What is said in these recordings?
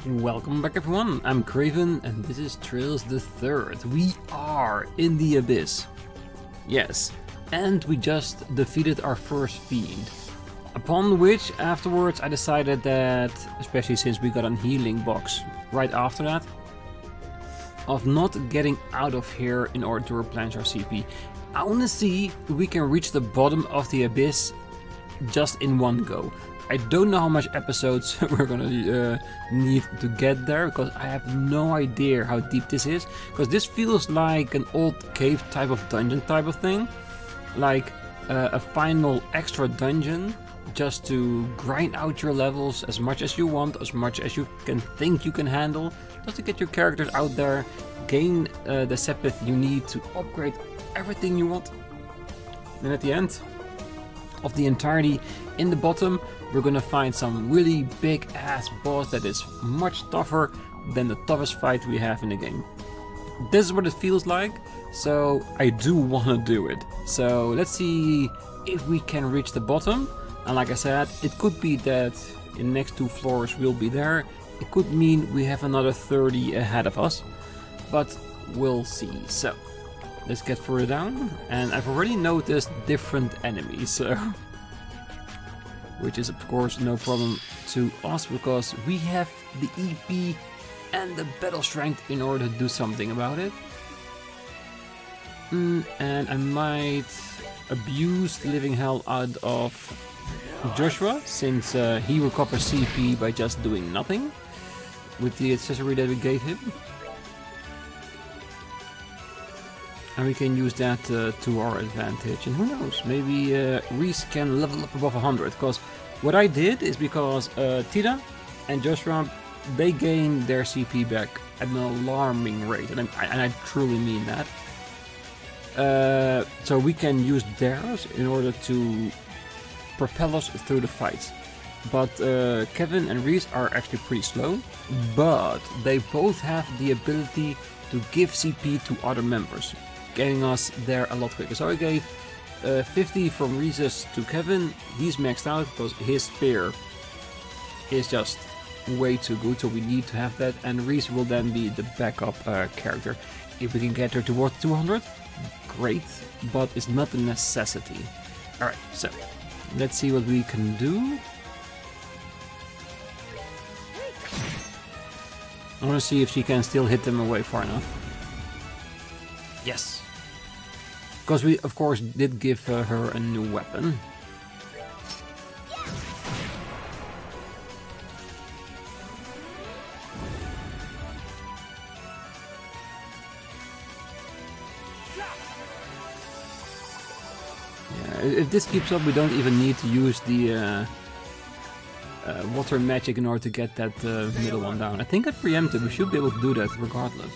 Welcome back everyone, I'm Craven and this is Trails the Third. We are in the Abyss. Yes, and we just defeated our first fiend. Upon which, afterwards, I decided that, especially since we got a healing box right after that, of not getting out of here in order to replenish our CP. I want to see if we can reach the bottom of the Abyss just in one go. I don't know how much episodes we're gonna need to get there, because I have no idea how deep this is. Because this feels like an old cave type of dungeon type of thing. Like a final extra dungeon just to grind out your levels as much as you want, as much as you can think you can handle. Just to get your characters out there, gain the sepith you need to upgrade everything you want. And at the end of the entirety, in the bottom, we're gonna find some really big ass boss that is much tougher than the toughest fight we have in the game. This is what it feels like, so I do wanna do it. So let's see if we can reach the bottom. And like I said, it could be that in the next 2 floors we'll be there. It could mean we have another 30 ahead of us, but we'll see. So let's get further down, and I've already noticed different enemies, so which is of course no problem to us, because we have the EP and the battle strength in order to do something about it. And I might abuse the living hell out of Joshua, since he recovers CP by just doing nothing with the accessory that we gave him. And we can use that to our advantage. And who knows, maybe Ries can level up above 100. Because what I did is because Tida and Joshua, they gain their CP back at an alarming rate. And I truly mean that. So we can use theirs in order to propel us through the fights. But Kevin and Ries are actually pretty slow. But they both have the ability to give CP to other members, getting us there a lot quicker. So I gave 50 from Ries to Kevin. He's maxed out because his spear is just way too good, so we need to have that. And Ries will then be the backup character. If we can get her towards 200, great, but it's not a necessity. Alright, so let's see what we can do. I want to see if she can still hit them away far enough. Yes. Because we, of course, did give her a new weapon. Yeah, if this keeps up, we don't even need to use the water magic in order to get that middle one down. I think I preempted, we should be able to do that regardless.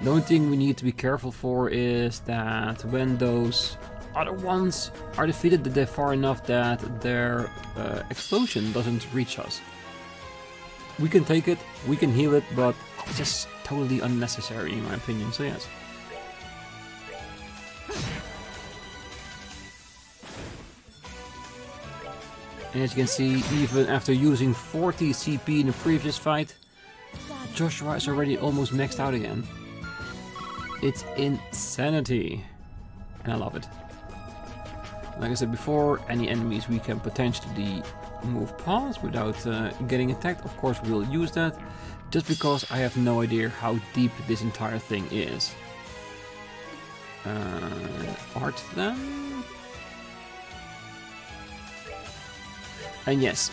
The only thing we need to be careful for is that when those other ones are defeated, that they're far enough that their explosion doesn't reach us. We can take it, we can heal it, but it's just totally unnecessary in my opinion, so yes. And as you can see, even after using 40 CP in the previous fight, Joshua is already almost maxed out again. It's insanity, and I love it. Like I said before, any enemies we can potentially move past without getting attacked, of course we'll use that, just because I have no idea how deep this entire thing is. Art them? And yes,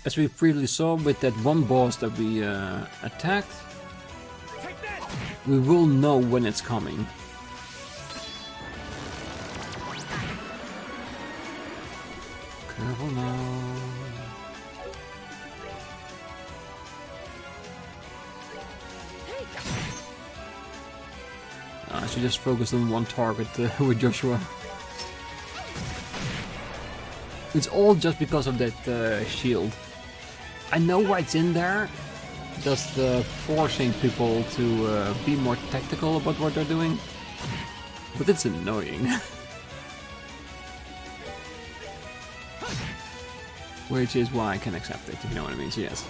as we previously saw with that one boss that we attacked, we will know when it's coming. Careful now. I should just focus on one target with Joshua. It's all just because of that shield. I know why it's in there. Just forcing people to be more tactical about what they're doing. But it's annoying. Which is why I can accept it, if you know what I mean, so yes.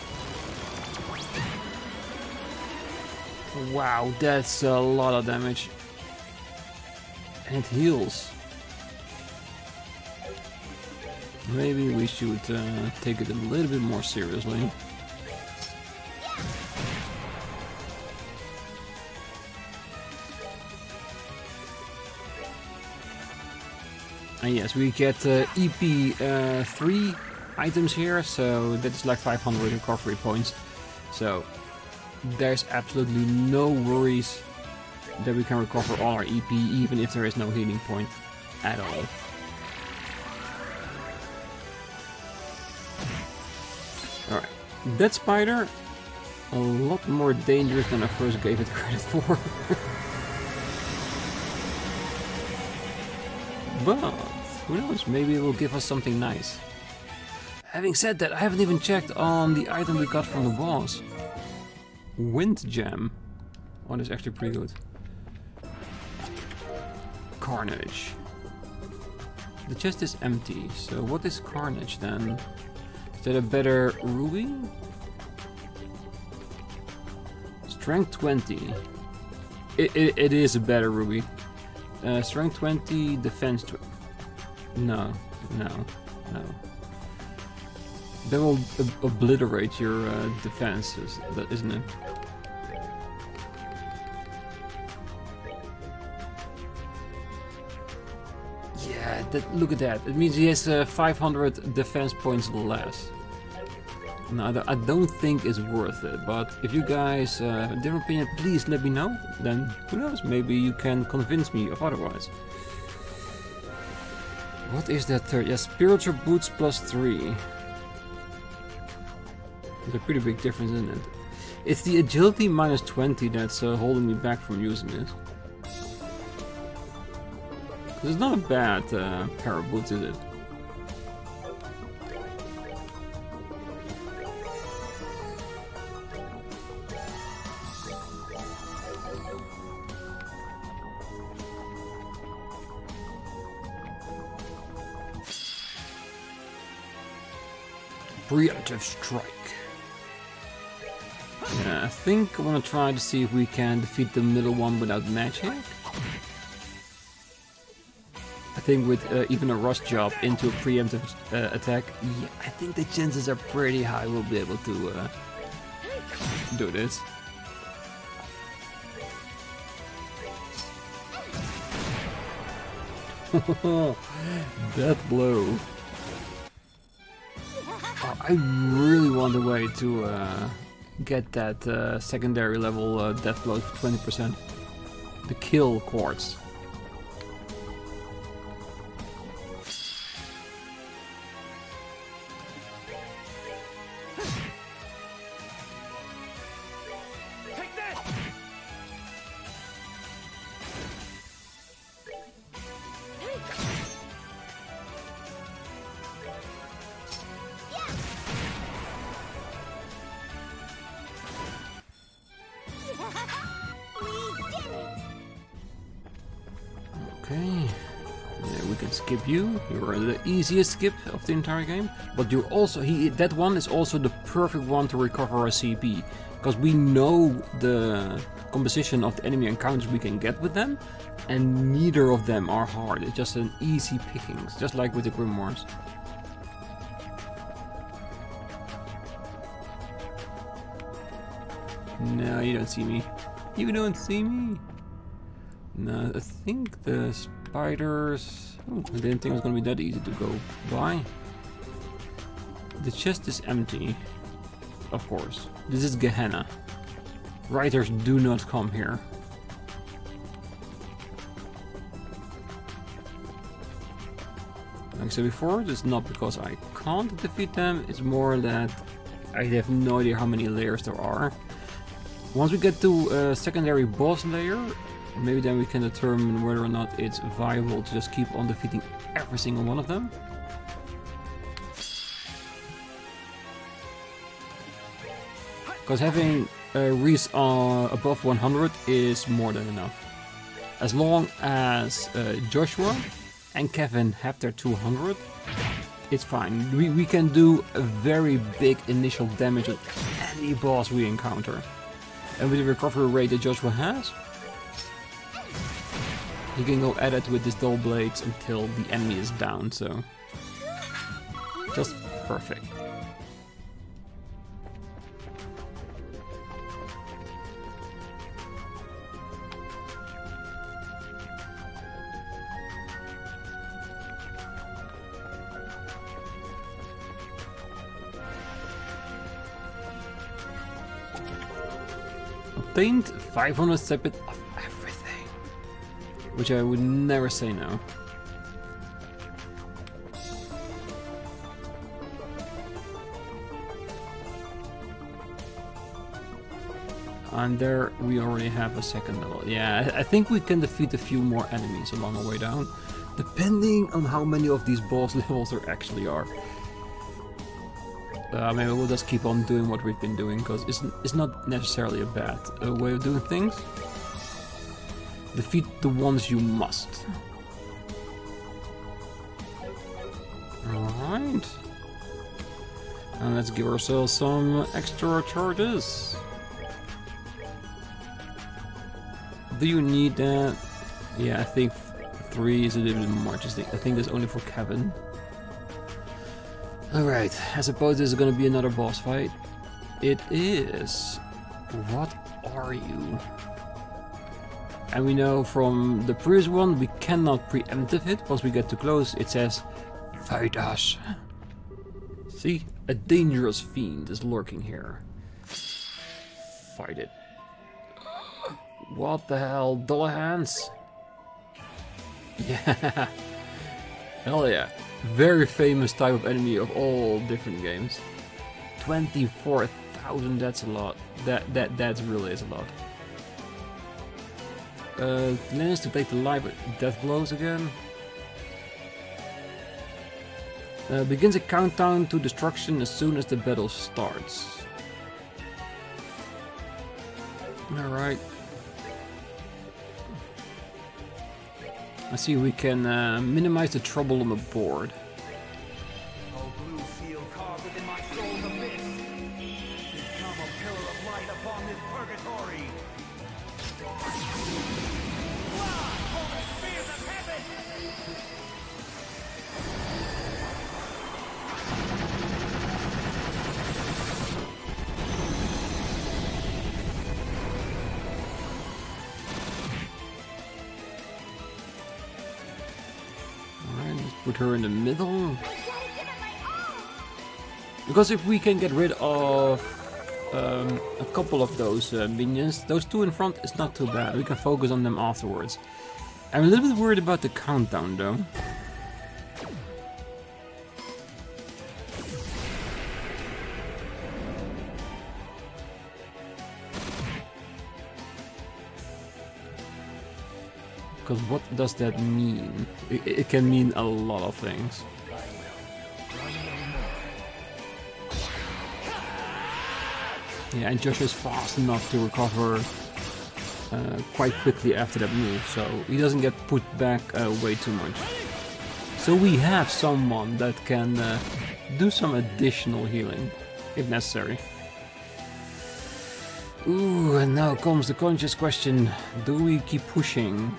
Wow, that's a lot of damage. And it heals. Maybe we should take it a little bit more seriously. And yes, we get EP3 items here, so that's like 500 recovery points. So there's absolutely no worries that we can recover all our EP, even if there is no healing point at all. Alright, that spider, a lot more dangerous than I first gave it credit for. But, who knows, maybe it will give us something nice. Having said that, I haven't even checked on the item we got from the boss. Wind Gem. Oh, that's actually pretty good. Carnage. The chest is empty, so what is Carnage then? Is that a better ruby? Strength 20. It is a better ruby. Strength 20, defense 20. No. That will obliterate your defenses, isn't it? Yeah, look at that. It means he has 500 defense points less. No, I don't think it's worth it, but if you guys have a different opinion, please let me know. Then, who knows, maybe you can convince me of otherwise. What is that third? Yeah, spiritual boots +3. There's a pretty big difference, isn't it? It's the agility -20 that's holding me back from using it. It's not a bad pair of boots, is it? Preemptive strike. Yeah, I think I want to try to see if we can defeat the middle one without magic. I think with even a rush job into a preemptive attack, yeah, I think the chances are pretty high we'll be able to do this. That blow. Oh, I really want a way to get that secondary level death blow for 20%. The kill quartz. Okay, yeah, we can skip you. You're the easiest skip of the entire game, but you're also that one is also the perfect one to recover our CP, because we know the composition of the enemy encounters we can get with them, and neither of them are hard. It's just an easy pickings, just like with the Grimoires. No, you don't see me. You don't see me. No, I think the spiders... Oh, I didn't think it was going to be that easy to go by. The chest is empty. Of course. This is Gehenna. Writers do not come here. Like I said before, it's not because I can't defeat them, it's more that I have no idea how many layers there are. Once we get to a secondary boss layer, maybe then we can determine whether or not it's viable to just keep on defeating every single one of them. Because having Ries above 100 is more than enough. As long as Joshua and Kevin have their 200, It's fine. We can do a very big initial damage on any boss we encounter. And with the recovery rate that Joshua has, he can go at it with his dull blades until the enemy is down, so just perfect. Obtained 500 sepit of everything, which I would never say no. And there we already have a second level. Yeah, I think we can defeat a few more enemies along our way down, depending on how many of these boss levels there actually are. Maybe we'll just keep on doing what we've been doing, because it's not necessarily a bad way of doing things. Defeat the ones you must. Alright. And let's give ourselves some extra charges. Do you need that? Yeah, I think 3 is a little bit much. I think that's only for Kevin. Alright, I suppose this is gonna be another boss fight. It is. What are you? And we know from the previous one we cannot preemptive it. Once we get too close, it says, fight us. See? A dangerous fiend is lurking here. Fight it. What the hell? Dullahans? Yeah. Hell yeah. Very famous type of enemy of all different games. 24,000, that's a lot. That really is a lot. Managed to take the life with death blows again. Begins a countdown to destruction as soon as the battle starts. Alright. Let's see if we can minimize the trouble on the board. Oh, blue seal carved within my soul's abyss. Become a pillar of light upon this purgatory. Fly, holy spears of heaven! Put her in the middle. Because if we can get rid of a couple of those minions, those two in front is not too bad. We can focus on them afterwards. I'm a little bit worried about the countdown though. Because what does that mean? It can mean a lot of things. Yeah, and Josh is fast enough to recover quite quickly after that move, so he doesn't get put back way too much. So we have someone that can do some additional healing, if necessary. Ooh, and now comes the conscious question, do we keep pushing?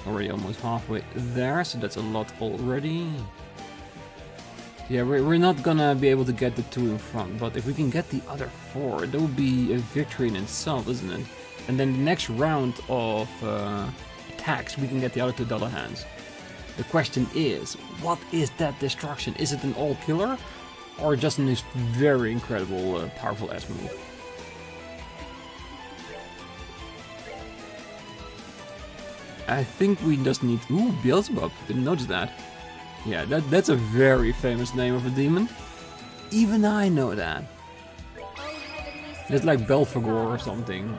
Already almost halfway there, so that's a lot already. Yeah, we're not gonna be able to get the two in front, but if we can get the other four, that would be a victory in itself, isn't it? And then the next round of attacks, we can get the other two Dullahans. The question is, what is that destruction? Is it an all-killer, or just a very incredible, powerful ass move? I think we just need... Ooh, Beelzebub. Didn't notice that. Yeah, that's a very famous name of a demon. Even I know that. It's like Belphegor or something.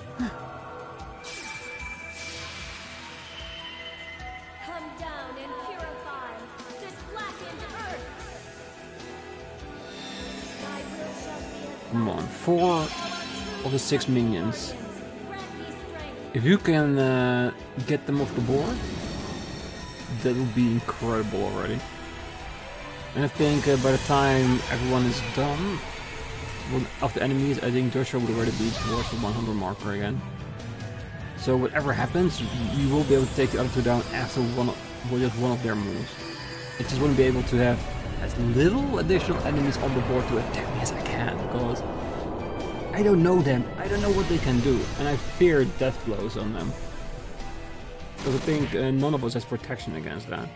Come down and purify this blackened earth. Thy will shall be as Come on, 4 of the 6 minions. grant me strength If you can get them off the board, that would be incredible already. And I think by the time everyone is done, of the enemies, I think Joshua would already be towards the 100 marker again. So whatever happens, you will be able to take the other two down after just one of their moves. I just want to be able to have as little additional enemies on the board to attack me as I can, because I don't know them, I don't know what they can do, and I fear death blows on them. Because I think none of us has protection against that.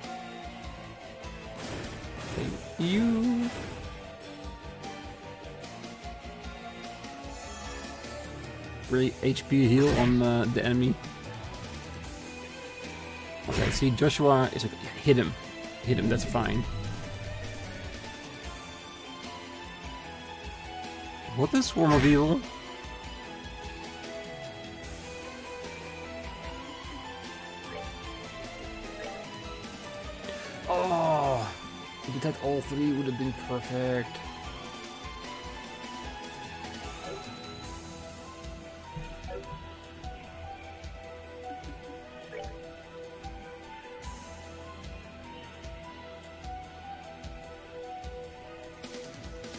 Thank you. Really HP heal on the enemy. Okay, see, Joshua is okay. Hit him, that's fine. What is Swarm of Evil? Oh, if it had all three, would have been perfect.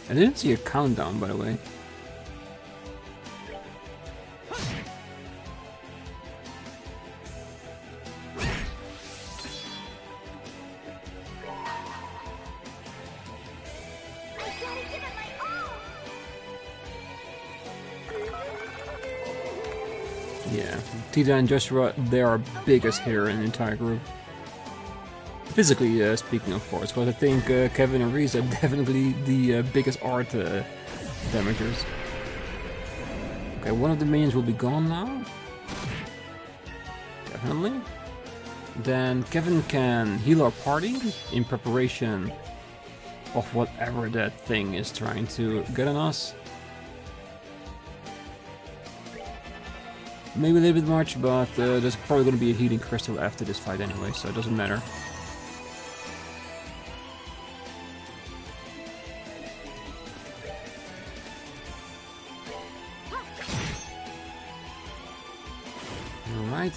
I didn't see a countdown, by the way. Yeah, Tita and Joshua, they are biggest hitter in the entire group. Physically speaking, of course, because I think Kevin and Ries are definitely the biggest art damagers. Okay, one of the minions will be gone now. Definitely. Then Kevin can heal our party in preparation of whatever that thing is trying to get on us. Maybe a little bit much, but there's probably going to be a healing crystal after this fight anyway, so it doesn't matter. Alright.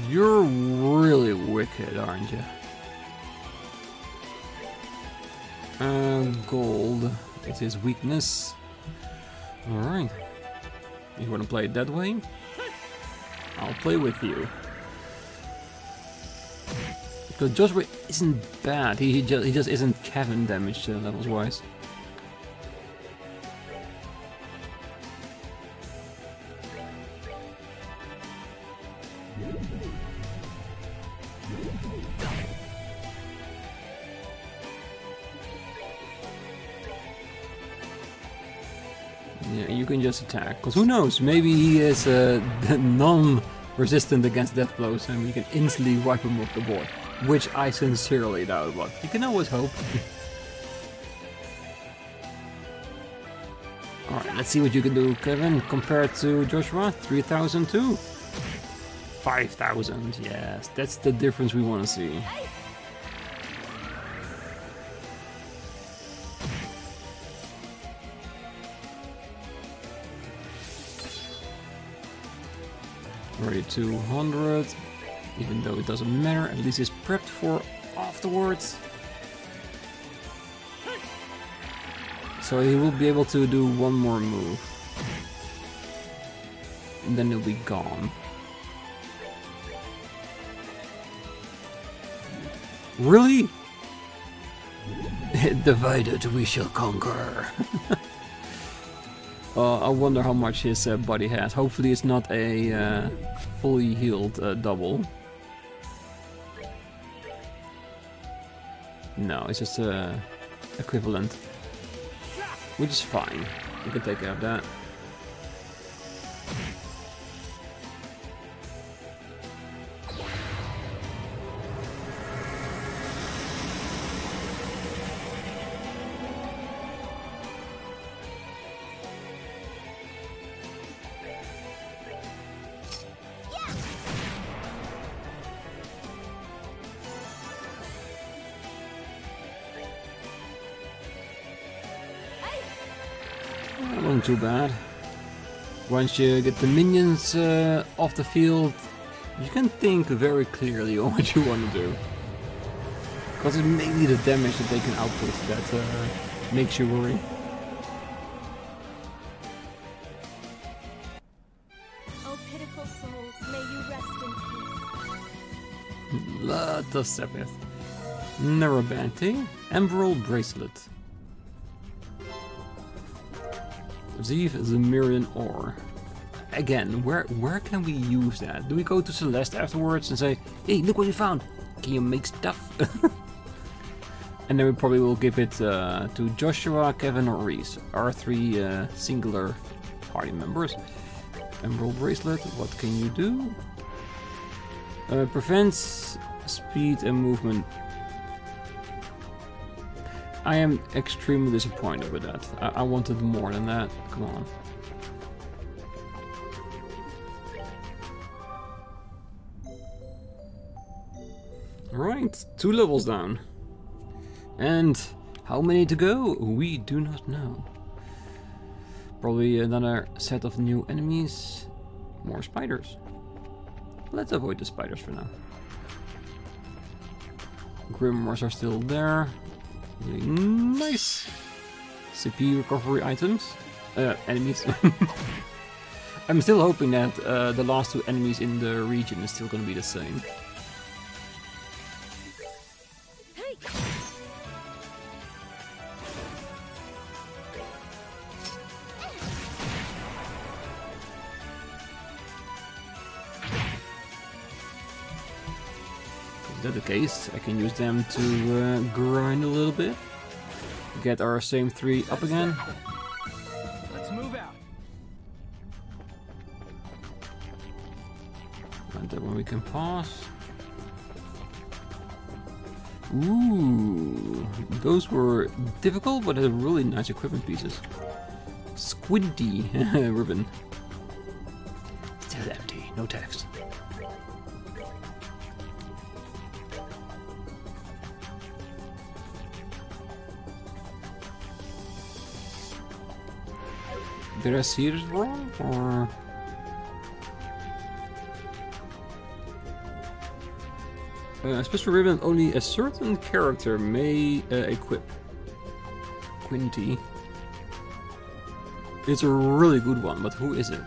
You're really wicked, aren't you? Gold. It's his weakness. Alright. You want to play it that way? I'll play with you. Because Joshua isn't bad. He just isn't Kevin damage levels wise. Yeah, you can just attack, because who knows, maybe he is non-resistant against death blows and we can instantly wipe him off the board, which I sincerely doubt, but you can always hope. Alright, let's see what you can do, Kevin, compared to Joshua. 3,002? 5,000, yes, that's the difference we want to see. Already 200, even though it doesn't matter, at least it's prepped for afterwards. So he will be able to do one more move. And then he'll be gone. Really? Divided we shall conquer. I wonder how much his body has. Hopefully it's not a fully healed double. No, it's just equivalent. Which is fine. We can take care of that. isn't too bad. Once you get the minions off the field, you can think very clearly on what you want to do. Because it's mainly the damage that they can output that makes you worry. Oh, pitiful souls, may you rest in peace. Lot of Sepith. Nevercraven, Emerald Bracelet. Receive the Mirian Ore. Again, where can we use that? Do we go to Celeste afterwards and say, hey, look what we found? Can you make stuff? And then we probably will give it to Joshua, Kevin, or Ries, our 3 singular party members. Emerald Bracelet, what can you do? Prevents speed and movement. I am extremely disappointed with that. I wanted more than that. Come on. Alright, 2 levels down. And how many to go? We do not know. Probably another set of new enemies. More spiders. Let's avoid the spiders for now. Grimoires are still there. Really nice. CP recovery items. Enemies. I'm still hoping that the last 2 enemies in the region is still going to be the same. Is that the case? I can use them to grind a little bit. Get our same 3 up again. Let's move out. And that one we can pause. Ooh, those were difficult, but they're really nice equipment pieces. Squinty ribbon. Still empty, no text. Did I see it wrong, or...? Special ribbon only a certain character may equip. Quinty. It's a really good one, but who is it?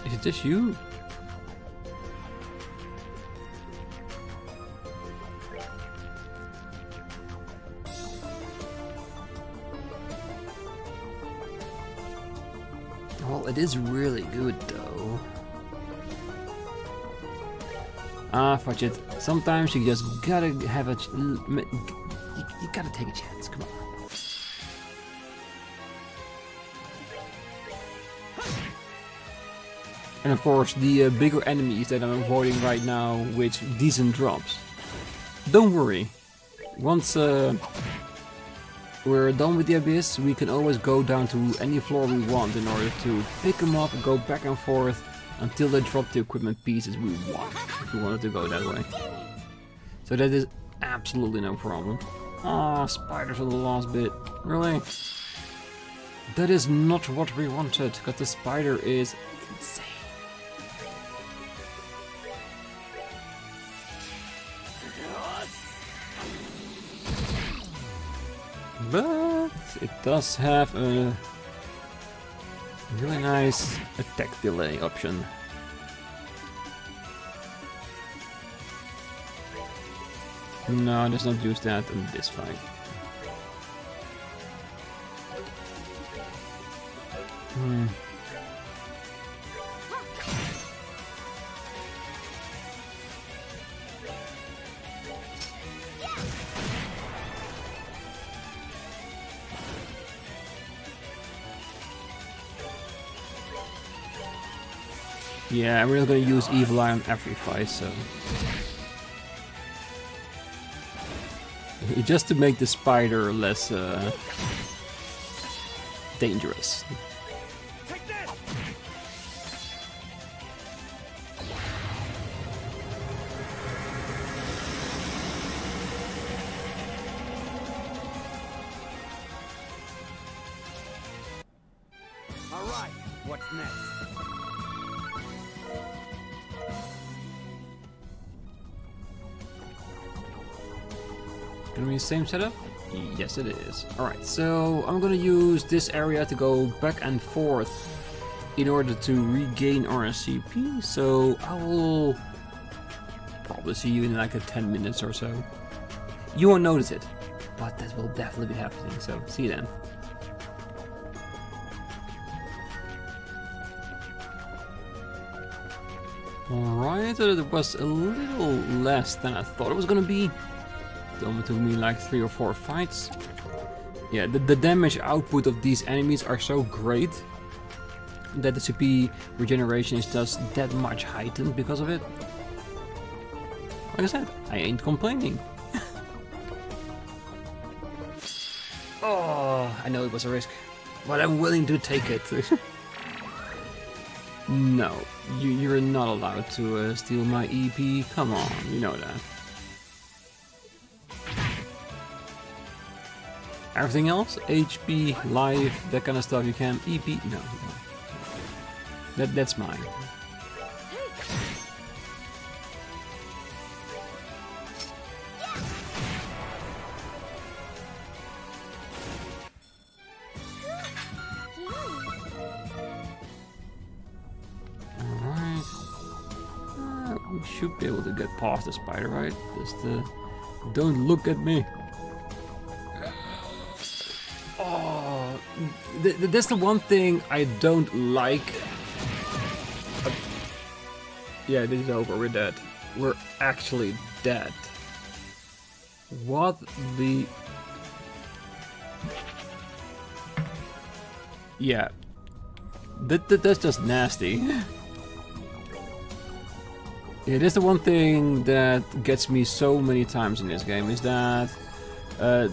Is it just you? Well, it is really good though. Ah, fudge it. Sometimes you just gotta have a... You gotta take a chance, come on. And of course, the bigger enemies that I'm avoiding right now with decent drops. Don't worry. Once we're done with the Abyss, we can always go down to any floor we want in order to pick them up and go back and forth until they drop the equipment pieces we want, if we wanted to go that way. So that is absolutely no problem. Ah, spiders on the last bit. Really? That is not what we wanted, because the spider is insane. But it does have a really nice attack delay option. No, let's not use that in this fight. Yeah, I'm really gonna use Evil Eye on every fight, so... just to make the spider less dangerous. What's next? Gonna be the same setup? Yes, it is. Alright, so I'm gonna use this area to go back and forth in order to regain RSCP, so I will probably see you in like 10 minutes or so. You won't notice it, but that will definitely be happening, so see you then. Alright, it was a little less than I thought it was gonna be. It only took me like 3 or 4 fights. Yeah, the damage output of these enemies are so great that the CP regeneration is just that much heightened because of it. Like I said, I ain't complaining. Oh, I know it was a risk, but I'm willing to take it. No, you're not allowed to steal my EP. Come on, you know that. Everything else, HP, life, that kind of stuff, you can. EP, no. That's mine. Alright. We should be able to get past the spider, right? Just don't look at me. Oh, that's the one thing I don't like. Yeah, this is over. We're dead. We're actually dead. What the... Yeah. That's just nasty. Yeah, that's the one thing that gets me so many times in this game, is that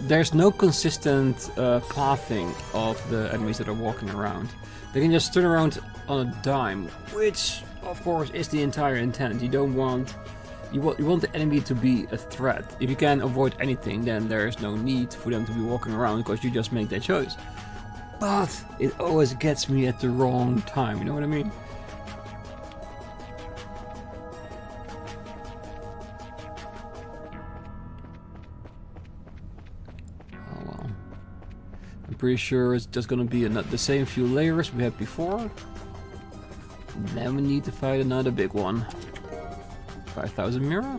there's no consistent pathing of the enemies that are walking around. They can just turn around on a dime, which of course is the entire intent. You don't want... You want the enemy to be a threat. If you can avoid anything, then there's no need for them to be walking around, because you just make that choice. But it always gets me at the wrong time, you know what I mean? Oh well. I'm pretty sure it's just gonna be the same few layers we had before. Then we need to fight another big one. 5,000 mirror.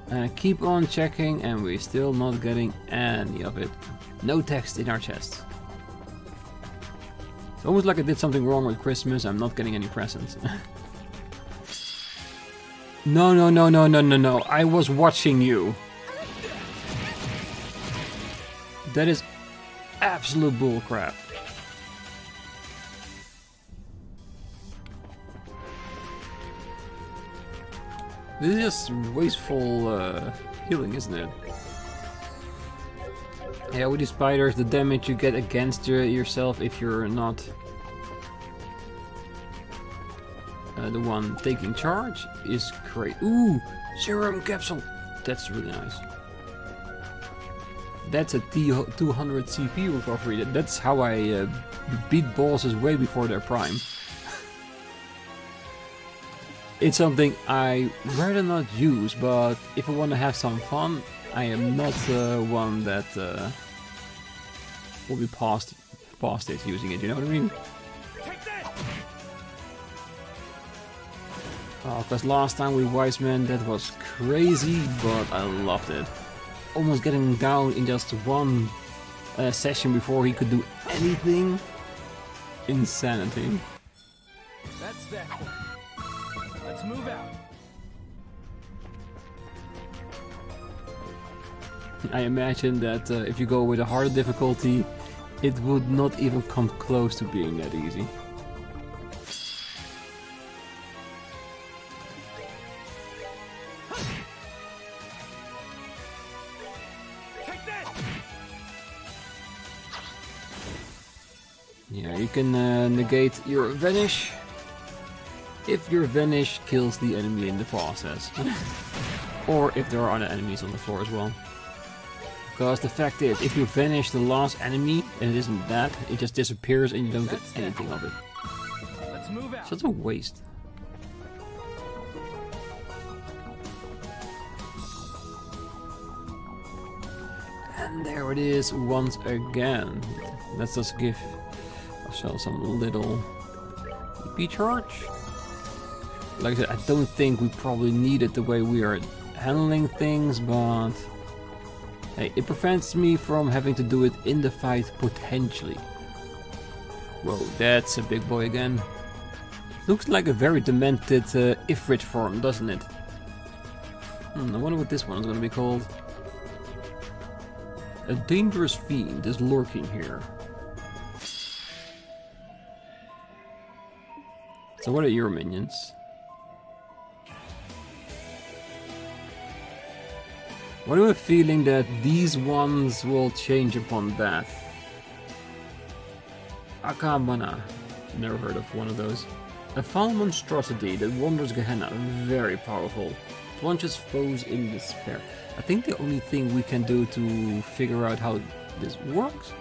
And keep on checking, and we're still not getting any of it. No text in our chests. It's almost like I did something wrong with Christmas. I'm not getting any presents. No. I was watching you. That is absolute bullcrap. This is just wasteful healing, isn't it? Yeah, with these spiders, the damage you get against yourself if you're not the one taking charge is great. Ooh, serum capsule. That's really nice. That's a 200 CP recovery. That's how I beat bosses way before their prime. It's something I rather not use, but if I want to have some fun, I am not one that will be past it using it, you know what I mean? Oh, because last time with Wise Man that was crazy, but I loved it. Almost getting down in just one session before he could do anything. Insanity. That's that one. Let's move out. I imagine that if you go with a harder difficulty, it would not even come close to being that easy. Yeah, you can negate your vanish if your vanish kills the enemy in the process. Or if there are other enemies on the floor as well. Because the fact is, if you vanish the last enemy and it isn't that, it just disappears and you don't get anything of it. move out. Such a waste. And there it is once again. Let's just give ourselves some little EP charge. Like I said, I don't think we probably need it the way we are handling things, but hey, it prevents me from having to do it in the fight potentially. Whoa, that's a big boy again. Looks like a very demented Ifrit form, doesn't it? I wonder what this one's gonna be called. A dangerous fiend is lurking here. So what are your minions? What am I feeling that these ones will change upon death? Manah. Never heard of one of those. A foul monstrosity that wanders Gehenna, very powerful. Plunges foes in despair. I think the only thing we can do to figure out how this works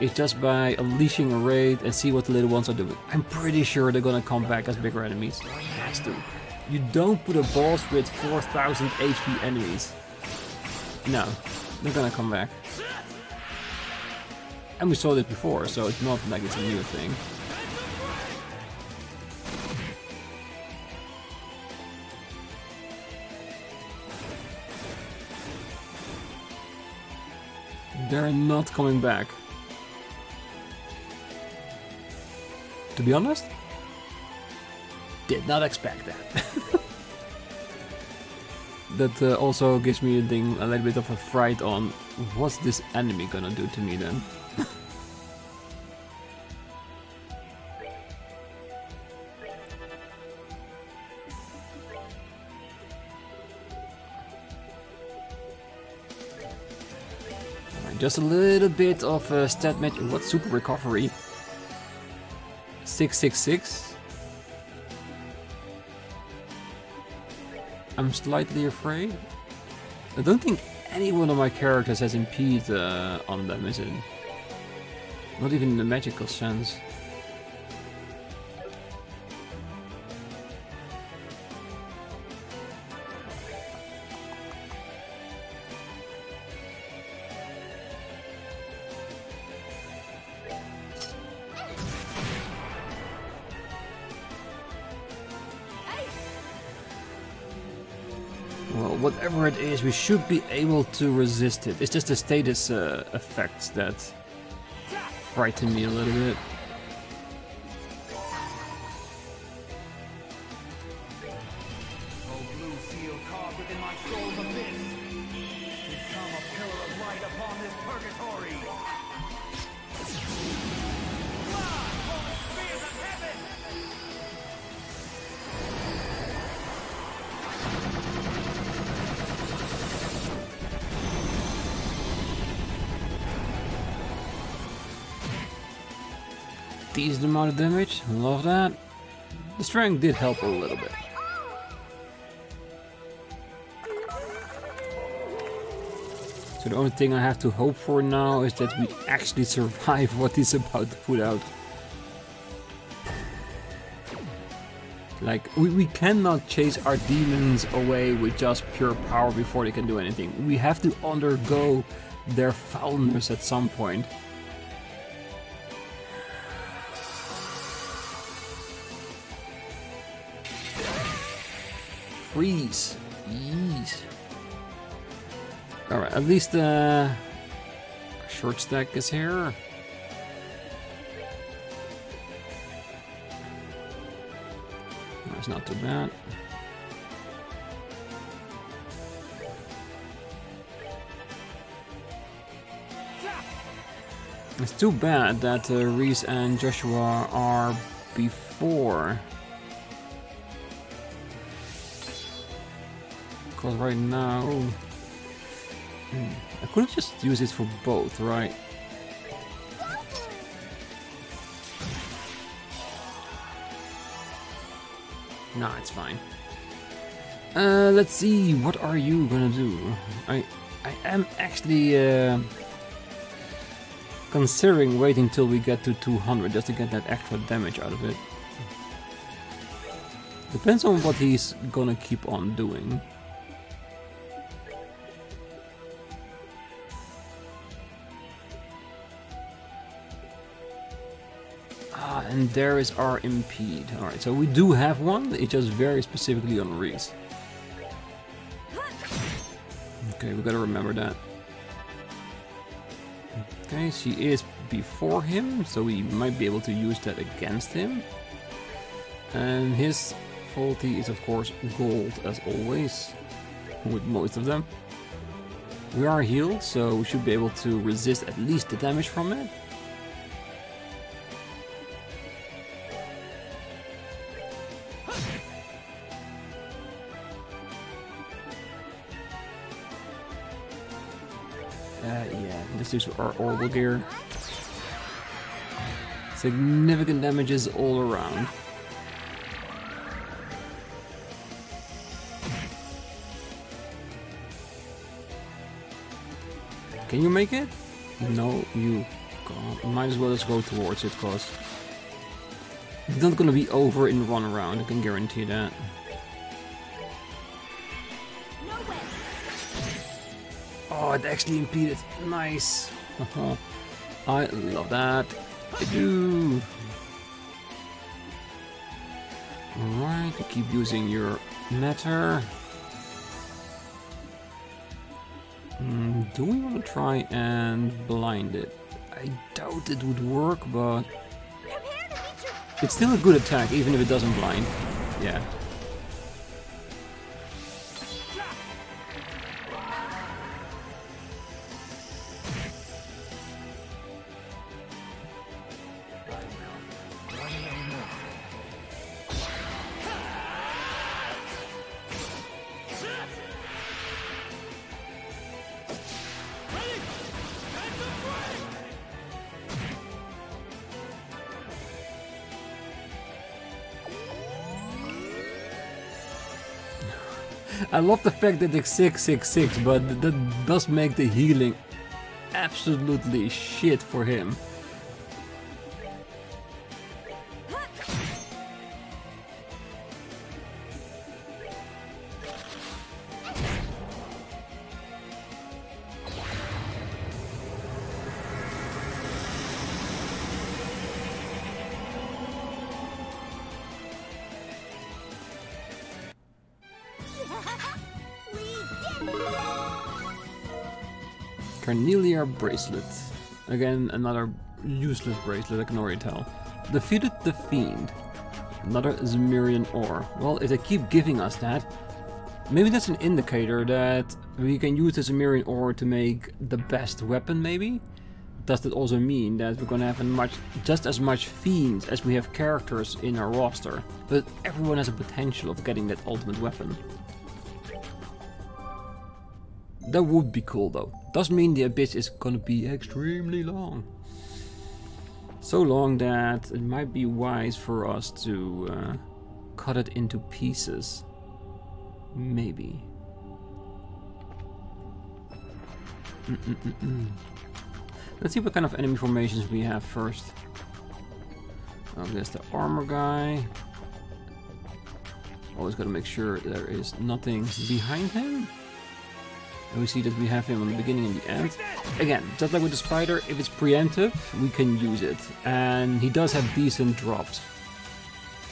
is just by unleashing a raid and see what the little ones are doing. I'm pretty sure they're gonna come back as bigger enemies. Has to. You don't put a boss with 4000 HP enemies. No, they're gonna come back. And we saw this before, so it's not like it's a new thing. They're not coming back. To be honest, did not expect that. That also gives me a little bit of a fright on what's this enemy gonna do to me then. Just a little bit of stat match. What super recovery? 666. I'm slightly afraid. I don't think any one of my characters has impede on them, is it? Not even in the magical sense. Well, whatever it is, we should be able to resist it. It's just the status effects that frighten me a little bit. Oh, blue seal carved within my soul's abyss. Become a pillar of light upon this purgatory. Fly, holy spears of heaven! Decent amount of damage, love that. The strength did help a little bit. So the only thing I have to hope for now is that we actually survive what he's about to put out. Like, we cannot chase our demons away with just pure power before they can do anything. We have to undergo their foulness at some point. Freeze. Jeez. Alright, at least short stack is here. That's not too bad. It's too bad that Ries and Joshua are before. Because right now... I could have just used it for both, right? Nah, it's fine. Let's see, what are you gonna do? I am actually considering waiting till we get to 200 just to get that extra damage out of it. Depends on what he's gonna keep on doing. And there is our impede. Alright, so we do have one, it's just very specifically on Ries. Okay, we gotta remember that. Okay, she is before him, so we might be able to use that against him. And his faulty is of course gold, as always, with most of them. We are healed, so we should be able to resist at least the damage from it. Yeah, this is our orbital gear. Significant damages all around. Can you make it? No, you can't. Might as well just go towards it, cause it's not gonna be over in one round, I can guarantee that. Oh, it actually impeded. Nice. I love that. I do. Alright, you keep using your matter. Do we want to try and blind it? I doubt it would work, but it's still a good attack, even if it doesn't blind. Yeah. I love the fact that it's 666, but that does make the healing absolutely shit for him. Carnelia bracelet. Again, another useless bracelet, I can already tell. Defeated the Fiend. Another Zemirian ore. Well, if they keep giving us that, maybe that's an indicator that we can use the Zemirian ore to make the best weapon, maybe? Does that also mean that we're gonna have just as much fiends as we have characters in our roster, but everyone has a potential of getting that ultimate weapon? That would be cool though. Does mean the Abyss is gonna be extremely long. So long that it might be wise for us to cut it into pieces. Maybe. Let's see what kind of enemy formations we have first. Oh, there's the armor guy. Always gotta make sure there is nothing behind him. And we see that we have him on the beginning and the end. Again, just like with the spider, if it's preemptive, we can use it. And he does have decent drops.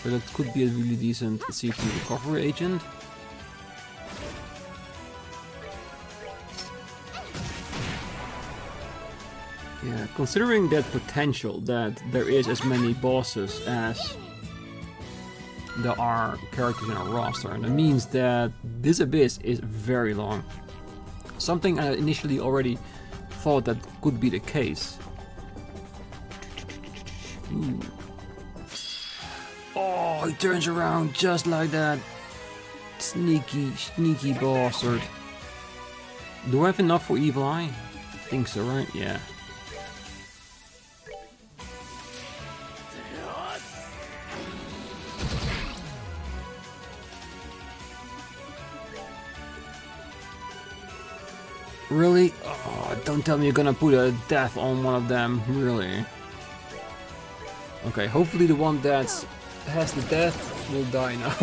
So that could be a really decent CP recovery agent. Yeah, considering that potential that there is as many bosses as there are characters in our roster, and that means that this Abyss is very long. Something I initially already thought that could be the case. Ooh. Oh, he turns around just like that. Sneaky, sneaky bastard. Do I have enough for Evil Eye? I think so, right? Yeah. Really? Oh, don't tell me you're gonna put a death on one of them. Really? Okay, hopefully the one that has the death will die now.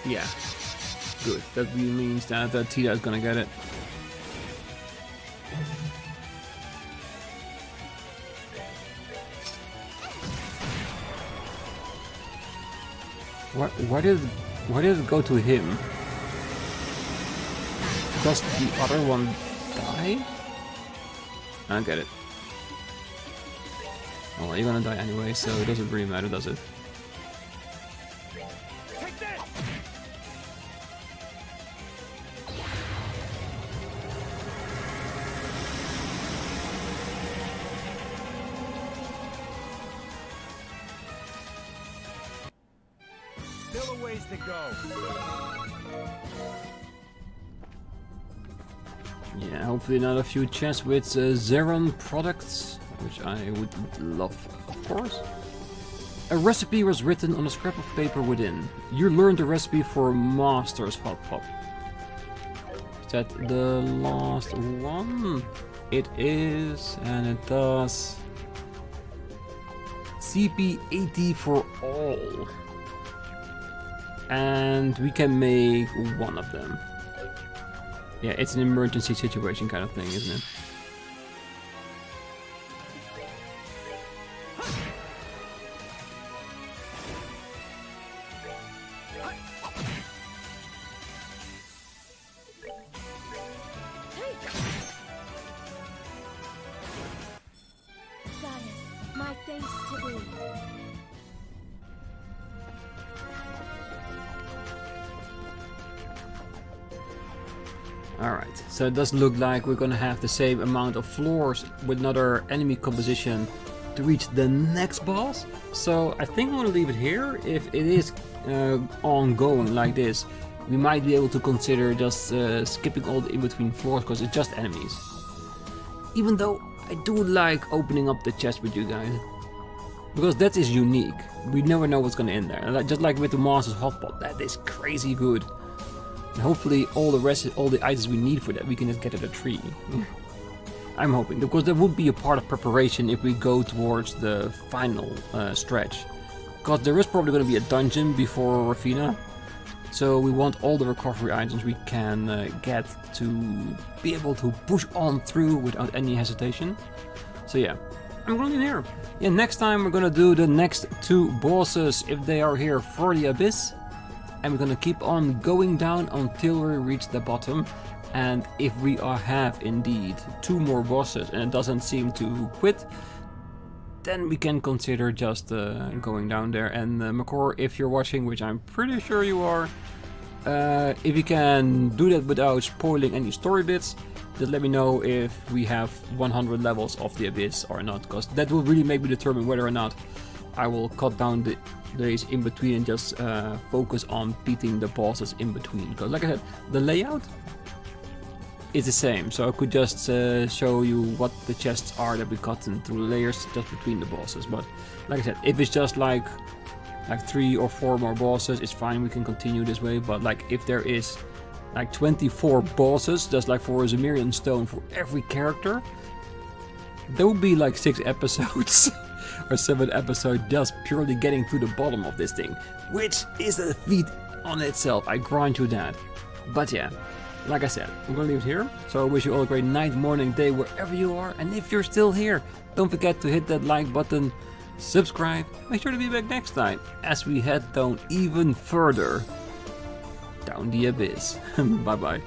Yeah. Good. That really means that Tita is gonna get it. Why did it go to him? Does the other one die? I get it. Oh, well, you're gonna die anyway, so it doesn't really matter, does it? Take this! Still a ways to go. Yeah, hopefully another few chests with Zeron products, which I would love, of course. A recipe was written on a scrap of paper within. You learned the recipe for Master's Hot Pot. Is that the last one? It is, and it does CP 80 for all. And we can make one of them. Yeah, it's an emergency situation kind of thing, isn't it? Goddess, my thanks to thee. Alright, so it does look like we're gonna have the same amount of floors with another enemy composition to reach the next boss. So I think I'm gonna leave it here. If it is ongoing like this, we might be able to consider just skipping all the in-between floors because it's just enemies. Even though I do like opening up the chest with you guys, because that is unique. We never know what's gonna end there. Just like with the Master's Hotpot, that is crazy good. And hopefully all the items we need for that, we can just get at a tree. I'm hoping, because that would be a part of preparation if we go towards the final stretch. Because there is probably going to be a dungeon before Rafina. So we want all the recovery items we can get to be able to push on through without any hesitation. So yeah, I'm going in here. Yeah, next time we're going to do the next 2 bosses if they are here for the Abyss. And we're gonna keep on going down until we reach the bottom. And if we have indeed 2 more bosses and it doesn't seem to quit, then we can consider just going down there. And Makor, if you're watching, which I'm pretty sure you are, if you can do that without spoiling any story bits, just let me know if we have 100 levels of the Abyss or not, because that will really make me determine whether or not I will cut down the days in between and just focus on beating the bosses in between. Because like I said, the layout is the same, so I could just show you what the chests are that we cut in through layers just between the bosses. But like I said, if it's just like 3 or 4 more bosses, it's fine, we can continue this way. But like if there is like 24 bosses, just like for a Zemirian Stone for every character, there would be like 6 episodes or 7 episodes just purely getting to the bottom of this thing, which is a feat on itself, I grant you that. But yeah, like I said, I'm gonna leave it here. So I wish you all a great night, morning, day, wherever you are. And if you're still here, don't forget to hit that like button, subscribe, make sure to be back next time as we head down even further down the Abyss. Bye bye.